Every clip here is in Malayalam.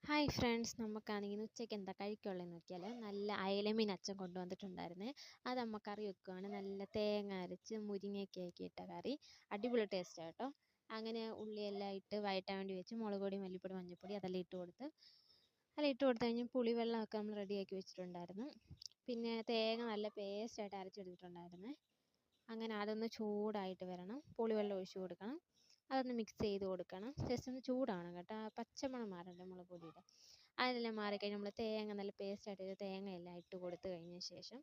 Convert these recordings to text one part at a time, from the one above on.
ഹായ് ഫ്രണ്ട്സ്, നമുക്കാണെങ്കിൽ ഉച്ചയ്ക്ക് എന്താ കഴിക്കുള്ളതെന്ന് നോക്കിയാൽ നല്ല അയലമീൻ അച്ഛൻ കൊണ്ടുവന്നിട്ടുണ്ടായിരുന്നേ. അത് അമ്മ കറി വെക്കുകയാണ്. നല്ല തേങ്ങ അരച്ച് മുരിങ്ങയൊക്കെ ഇട്ട കറി, അടിപൊളി ടേസ്റ്റാണ് കേട്ടോ. അങ്ങനെ ഉള്ളിയെല്ലാം ഇട്ട് വഴറ്റാൻ വേണ്ടി വെച്ച് മുളക് പൊടി, മല്ലിപ്പൊടി, മഞ്ഞൾപ്പൊടി അതെല്ലാം ഇട്ട് കൊടുത്ത് കഴിഞ്ഞ് പുളിവെള്ളമൊക്കെ നമ്മൾ റെഡിയാക്കി വെച്ചിട്ടുണ്ടായിരുന്നു. പിന്നെ തേങ്ങ നല്ല പേസ്റ്റായിട്ട് അരച്ചെടുത്തിട്ടുണ്ടായിരുന്നേ. അങ്ങനെ അതൊന്ന് ചൂടായിട്ട് വരണം, പുളിവെള്ളം ഒഴിച്ച് കൊടുക്കണം, അതൊന്ന് മിക്സ് ചെയ്ത് കൊടുക്കണം. ജസ്റ്റ് ഒന്ന് ചൂടാവണം കേട്ടോ, ആ പച്ചമണം മാറണ്ടേ മുളക് പൊടിയുടെ. അതെല്ലാം മാറിക്കഴിഞ്ഞ് നമ്മൾ തേങ്ങ നല്ല പേസ്റ്റായിട്ട് തേങ്ങയെല്ലാം ഇട്ട് കൊടുത്ത് കഴിഞ്ഞ ശേഷം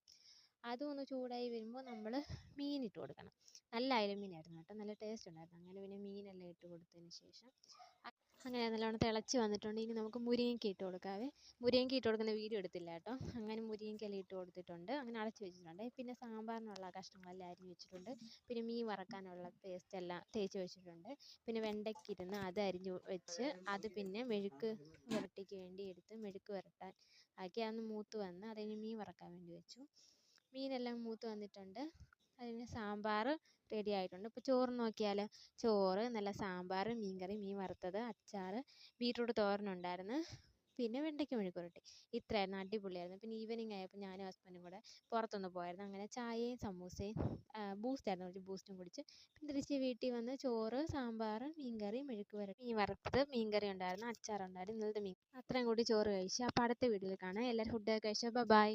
അതും ഒന്ന് ചൂടായി വരുമ്പോൾ നമ്മൾ മീനിട്ട് കൊടുക്കണം. നല്ല അയലമീനായിരുന്നു കേട്ടോ, നല്ല ടേസ്റ്റ് ഉണ്ടായിരുന്നു. അങ്ങനെ പിന്നെ മീനെല്ലാം ഇട്ട് കൊടുത്തതിന് ശേഷം അങ്ങനെ നല്ലോണം തിളച്ച് വന്നിട്ടുണ്ട്. ഇനി നമുക്ക് മുരിങ്ങയ്ക്ക ഇട്ട് കൊടുക്കാവേ. മുരിങ്ങയ്ക്ക ഇട്ട് കൊടുക്കുന്ന വീഡിയോ എടുത്തില്ല കേട്ടോ. അങ്ങനെ മുരിങ്ങയ്ക്കയെല്ലാം ഇട്ട് കൊടുത്തിട്ടുണ്ട്. അങ്ങനെ അടച്ച് വെച്ചിട്ടുണ്ട്. പിന്നെ സാമ്പാറിനുള്ള കഷ്ണങ്ങളെല്ലാം അരിഞ്ഞ് വെച്ചിട്ടുണ്ട്. പിന്നെ മീൻ വറക്കാനുള്ള പേസ്റ്റ് എല്ലാം തേച്ച് വെച്ചിട്ടുണ്ട്. പിന്നെ വെണ്ടയ്ക്ക ഇരുന്ന് അത് അരിഞ്ഞ് വെച്ച് അത് പിന്നെ മെഴുക്ക് പുരട്ടിക്ക് വേണ്ടി എടുത്ത് മെഴുക്ക് പുരട്ടാൻ ആക്കി അതൊന്ന് മൂത്ത് വന്ന് അതിന് മീൻ വറക്കാൻ വേണ്ടി വെച്ചു. മീനെല്ലാം മൂത്ത് വന്നിട്ടുണ്ട്. അതിന് സാമ്പാർ റെഡി ആയിട്ടുണ്ട്. ഇപ്പോൾ ചോറ് നോക്കിയാൽ ചോറ്, നല്ല സാമ്പാർ, മീൻകറി, മീൻ വറുത്തത്, അച്ചാർ, ബീറ്റ്റൂട്ട് തോരനുണ്ടായിരുന്നു, പിന്നെ വെണ്ടയ്ക്ക മെഴുക്ക് പുരട്ടി. ഇത്രയായിരുന്നു, അടിപൊളിയായിരുന്നു. പിന്നെ ഈവനിങ് ആയപ്പോൾ ഞാനും ഹസ്ബൻഡും കൂടെ പുറത്തൊന്ന് പോയായിരുന്നു. അങ്ങനെ ചായയും സമൂസയും ബൂസ്റ്റായിരുന്നു, ഒരു ബൂസ്റ്റും കുടിച്ച് പിന്നെ തിരിച്ച് വീട്ടിൽ വന്ന് ചോറ്, സാമ്പാർ, മീൻകറി, മെഴുക്ക് പുരട്ടി, മീൻ വറുത്തത്, മീൻകറി ഉണ്ടായിരുന്നു, അച്ചാറുണ്ടായിരുന്നു, ഇന്നലത്തെ മീൻ. അത്രയും കൂടി ചോറ് കഴിച്ചു. അപ്പോൾ അടുത്ത വീഡിയോയിൽ കാണാം. എല്ലാവരും ഫുഡൊക്കെ കഴിച്ചോ. ബൈ.